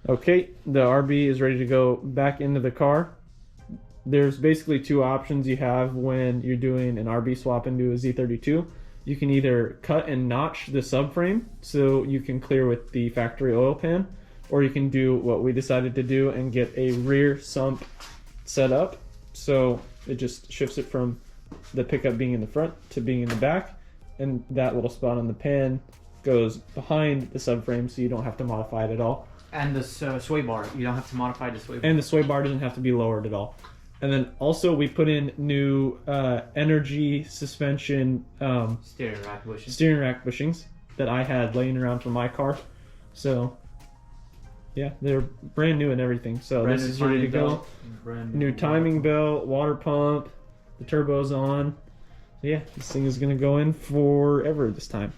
Okay, the RB is ready to go back into the car. There's basically two options you have when you're doing an RB swap into a Z32. You can either cut and notch the subframe so you can clear with the factory oil pan, or you can do what we decided to do and get a rear sump set up. So it just shifts it from the pickup being in the front to being in the back, and that little spot on the pan goes behind the subframe so you don't have to modify it at all. And the sway bar, you don't have to modify the sway bar. And the sway bar doesn't have to be lowered at all. And then also we put in new energy suspension steering rack bushings that I had laying around for my car. So yeah, they're brand new and everything. So this is ready to go. New timing belt, water pump, the turbo's on. So yeah, this thing is gonna go in forever this time.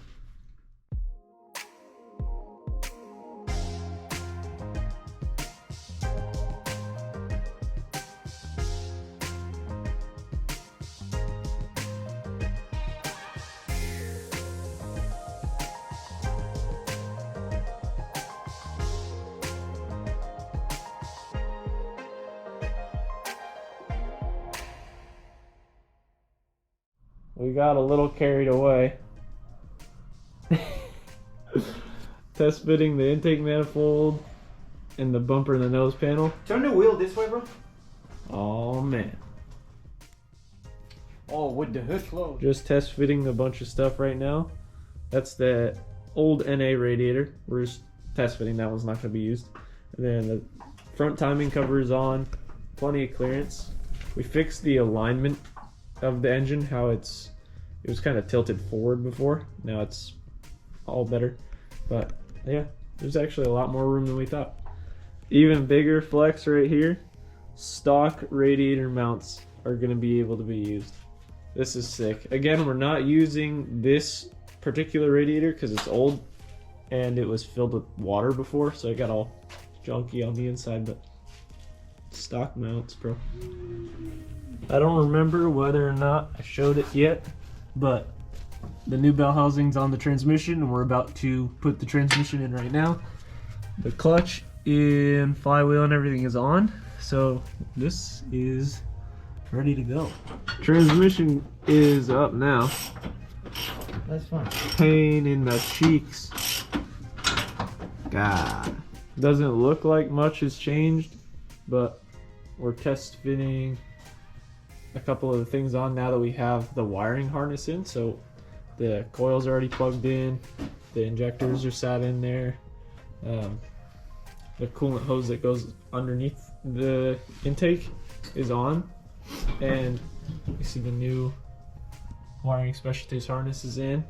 We got a little carried away. Test fitting the intake manifold and the bumper and the nose panel. Turn the wheel this way, bro. Oh man. Oh, with the hood closed. Just test fitting a bunch of stuff right now. That's the old NA radiator. We're just test fitting. That one's not going to be used. And then the front timing cover is on. Plenty of clearance. We fixed the alignment of the engine, how it was kind of tilted forward before. Now it's all better. But yeah, there's actually a lot more room than we thought. Even bigger flex right here. Stock radiator mounts are going to be able to be used. This is sick. Again, we're not using this particular radiator because it's old and it was filled with water before, so it got all junky on the inside, but stock mounts, bro. I don't remember whether or not I showed it yet, but the new bell housing's on the transmission and we're about to put the transmission in right now. The clutch and flywheel and everything is on, so this is ready to go. Transmission is up now. That's fine. Pain in the cheeks. God. Doesn't look like much has changed, but we're test fitting a couple of the things on now that we have the wiring harness in. So the coils are already plugged in, the injectors are sat in there, the coolant hose that goes underneath the intake is on, and you see the new wiring specialties harness is in,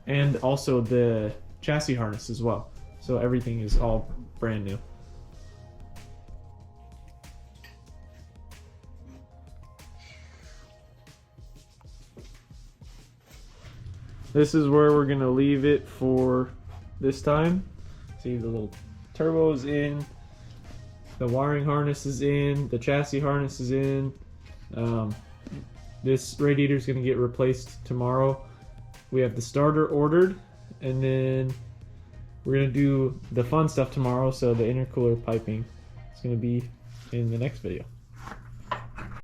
and also the chassis harness as well. So everything is all brand new. This is where we're gonna leave it for this time. See, the little turbo's in, the wiring harness is in, the chassis harness is in. This radiator is gonna get replaced tomorrow. We have the starter ordered, and then we're gonna do the fun stuff tomorrow. So the intercooler piping is gonna be in the next video.